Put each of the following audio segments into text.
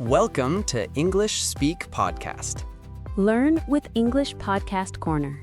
Welcome to English Speak Podcast. Learn with English Podcast Corner.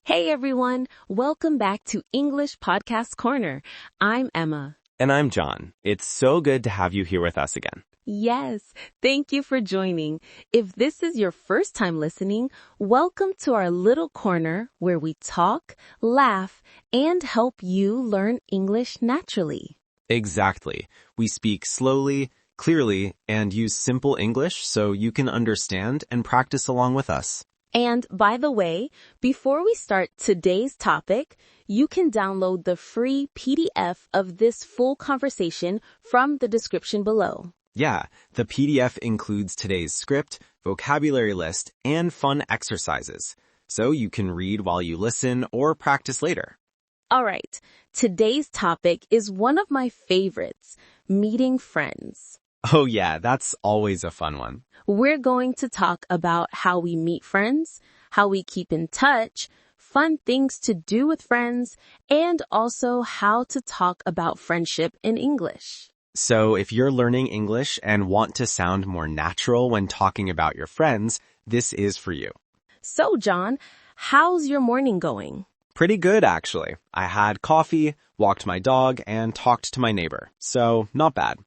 Hey everyone, welcome back to English Podcast Corner. I'm Emma. And I'm John. It's so good to have you here with us again. Yes, thank you for joining. If this is your first time listening, welcome to our little corner where we talk, laugh, and help you learn English naturally. Exactly. We speak slowly, clearly, and use simple English so you can understand and practice along with us. And by the way, before we start today's topic, you can download the free PDF of this full conversation from the description below. Yeah, the PDF includes today's script, vocabulary list, and fun exercises, so you can read while you listen or practice later. All right, today's topic is one of my favorites, meeting friends. Oh yeah, that's always a fun one. We're going to talk about how we meet friends, how we keep in touch, fun things to do with friends, and also how to talk about friendship in English. So if you're learning English and want to sound more natural when talking about your friends, this is for you. So, John, how's your morning going? Pretty good, actually. I had coffee, walked my dog, and talked to my neighbor. So, not bad.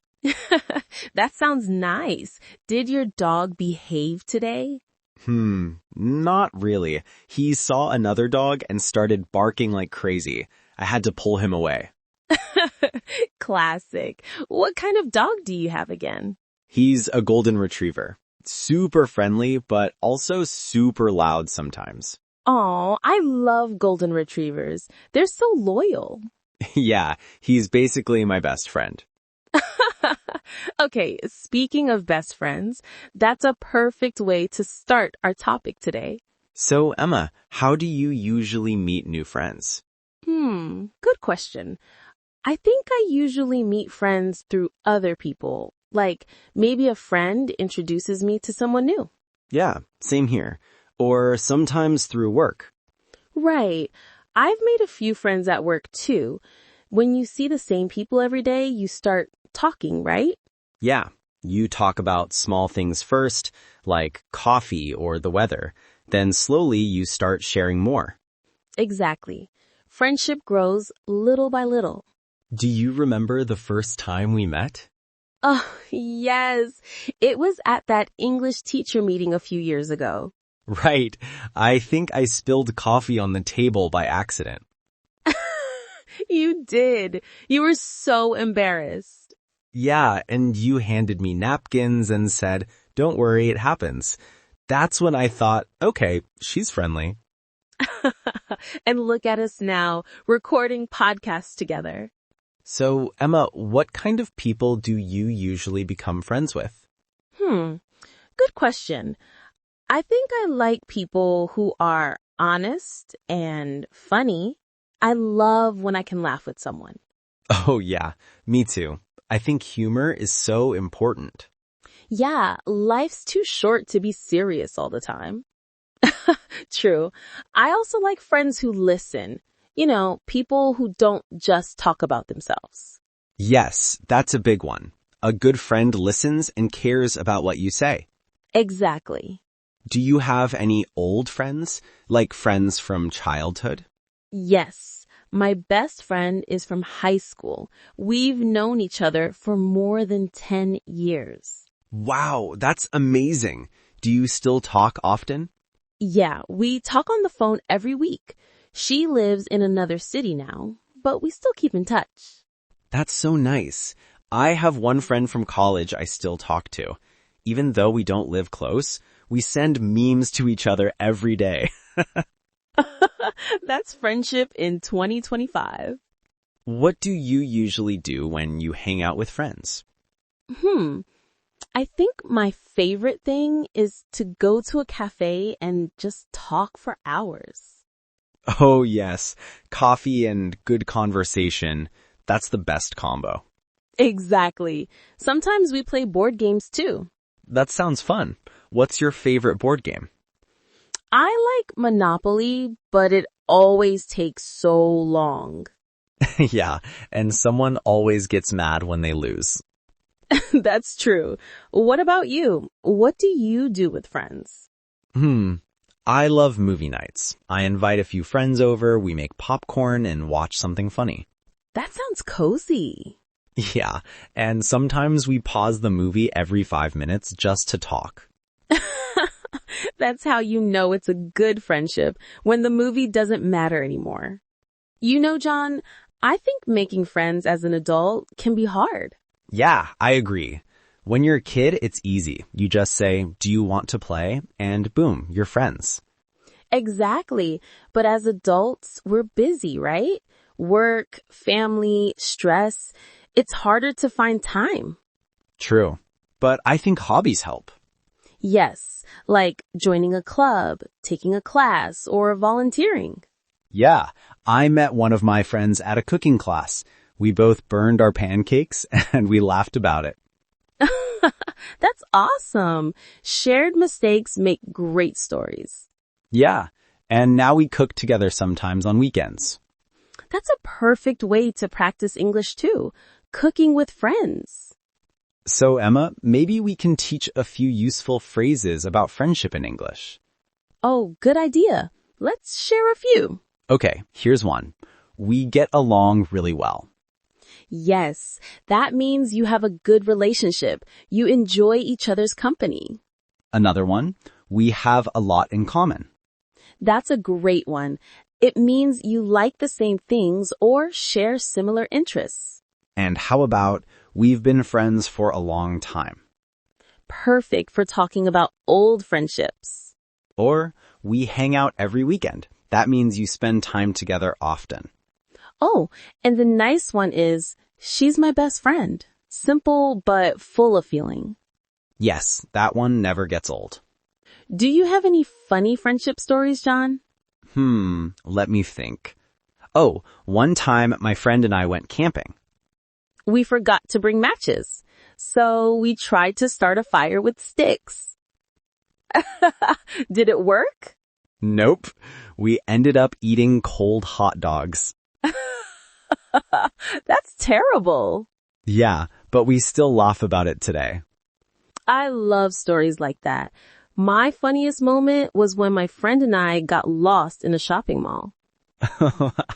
That sounds nice. Did your dog behave today? Not really. He saw another dog and started barking like crazy. I had to pull him away. Classic. What kind of dog do you have again? He's a golden retriever. Super friendly, but also super loud sometimes. Aw, I love golden retrievers. They're so loyal. Yeah, he's basically my best friend. Okay, speaking of best friends, that's a perfect way to start our topic today. So, Emma, how do you usually meet new friends? Good question. I think I usually meet friends through other people. Like, maybe a friend introduces me to someone new. Yeah, same here. Or sometimes through work. Right. I've made a few friends at work too. When you see the same people every day, you start talking, right? Yeah, you talk about small things first, like coffee or the weather. Then slowly you start sharing more. Exactly. Friendship grows little by little. Do you remember the first time we met? Oh, yes. It was at that English teacher meeting a few years ago. Right. I think I spilled coffee on the table by accident. You did. You were so embarrassed. Yeah, and you handed me napkins and said, "Don't worry, it happens." That's when I thought, okay, she's friendly. And look at us now, recording podcasts together. So, Emma, what kind of people do you usually become friends with? Good question. I think I like people who are honest and funny. I love when I can laugh with someone. Oh yeah, me too. I think humor is so important. Yeah, life's too short to be serious all the time. True. I also like friends who listen. You know, people who don't just talk about themselves. Yes, that's a big one. A good friend listens and cares about what you say. Exactly. Do you have any old friends, like friends from childhood? Yes, my best friend is from high school. We've known each other for more than 10 years. Wow, that's amazing. Do you still talk often? Yeah, we talk on the phone every week. She lives in another city now, but we still keep in touch. That's so nice. I have one friend from college I still talk to. Even though we don't live close, we send memes to each other every day. That's friendship in 2025. What do you usually do when you hang out with friends? I think my favorite thing is to go to a cafe and just talk for hours. Oh yes, coffee and good conversation. That's the best combo. Exactly. Sometimes we play board games too. That sounds fun. What's your favorite board game? I like Monopoly, but it always takes so long. Yeah, and someone always gets mad when they lose. That's true. What about you? What do you do with friends? I love movie nights. I invite a few friends over, we make popcorn and watch something funny. That sounds cozy. Yeah, and sometimes we pause the movie every 5 minutes just to talk. That's how you know it's a good friendship, when the movie doesn't matter anymore. You know, John, I think making friends as an adult can be hard. Yeah, I agree. When you're a kid, it's easy. You just say, "Do you want to play?" And boom, you're friends. Exactly. But as adults, we're busy, right? Work, family, stress. It's harder to find time. True. But I think hobbies help. Yes, like joining a club, taking a class, or volunteering. Yeah, I met one of my friends at a cooking class. We both burned our pancakes and we laughed about it. That's awesome. Shared mistakes make great stories. Yeah, and now we cook together sometimes on weekends. That's a perfect way to practice English too, cooking with friends. So Emma, maybe we can teach a few useful phrases about friendship in English. Oh, good idea. Let's share a few. Okay, here's one. We get along really well. Yes, that means you have a good relationship. You enjoy each other's company. Another one, we have a lot in common. That's a great one. It means you like the same things or share similar interests. And how about, we've been friends for a long time? Perfect for talking about old friendships. Or, we hang out every weekend. That means you spend time together often. Oh, and the nice one is, she's my best friend. Simple, but full of feeling. Yes, that one never gets old. Do you have any funny friendship stories, John? Let me think. Oh, one time my friend and I went camping. We forgot to bring matches, so we tried to start a fire with sticks. Did it work? Nope. We ended up eating cold hot dogs. That's terrible. Yeah, but we still laugh about it today. I love stories like that. My funniest moment was when my friend and I got lost in a shopping mall.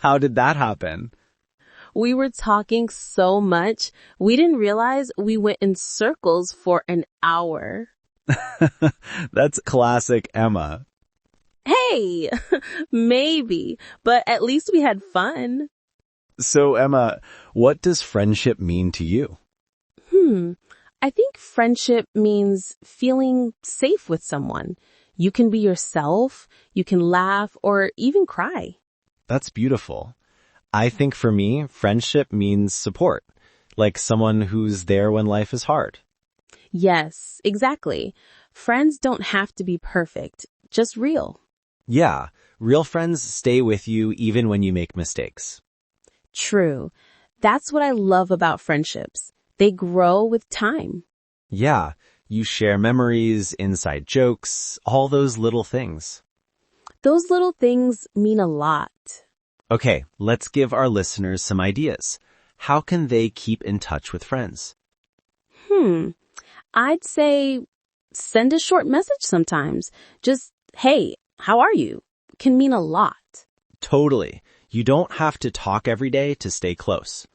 How did that happen? We were talking so much, we didn't realize we went in circles for an hour. That's classic Emma. Hey, maybe, but at least we had fun. So Emma, what does friendship mean to you? I think friendship means feeling safe with someone. You can be yourself, you can laugh, or even cry. That's beautiful. I think for me, friendship means support, like someone who's there when life is hard. Yes, exactly. Friends don't have to be perfect, just real. Yeah, real friends stay with you even when you make mistakes. True. That's what I love about friendships. They grow with time. Yeah, you share memories, inside jokes, all those little things. Those little things mean a lot. Okay, let's give our listeners some ideas. How can they keep in touch with friends? I'd say send a short message sometimes. Just, hey, how are you? Can mean a lot. Totally. You don't have to talk every day to stay close.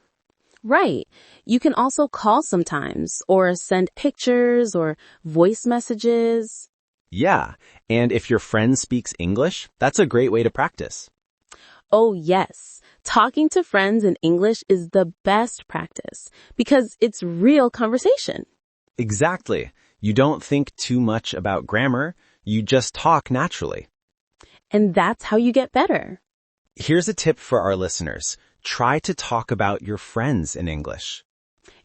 Right. You can also call sometimes or send pictures or voice messages. Yeah, and if your friend speaks English, that's a great way to practice. Oh, yes. Talking to friends in English is the best practice because it's real conversation. Exactly. You don't think too much about grammar, you just talk naturally. And that's how you get better. Here's a tip for our listeners. Try to talk about your friends in English.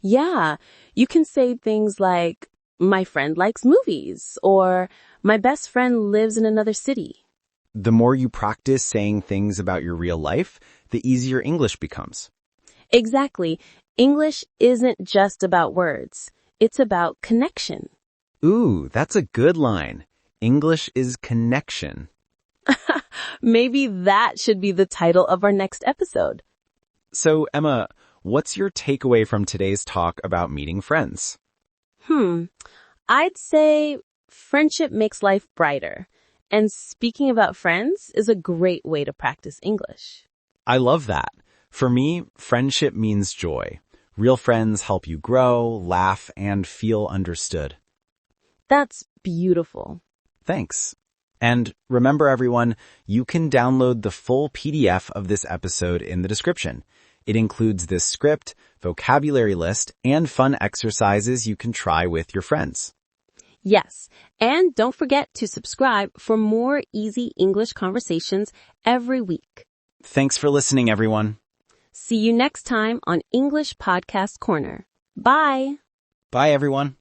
Yeah, you can say things like, my friend likes movies, or my best friend lives in another city. The more you practice saying things about your real life, the easier English becomes. Exactly. English isn't just about words. It's about connection. Ooh, that's a good line. English is connection. Maybe that should be the title of our next episode. So, Emma, what's your takeaway from today's talk about meeting friends? I'd say friendship makes life brighter. And speaking about friends is a great way to practice English. I love that. For me, friendship means joy. Real friends help you grow, laugh, and feel understood. That's beautiful. Thanks. And remember, everyone, you can download the full PDF of this episode in the description. It includes this script, vocabulary list, and fun exercises you can try with your friends. Yes, and don't forget to subscribe for more easy English conversations every week. Thanks for listening, everyone. See you next time on English Podcast Corner. Bye! Bye, everyone.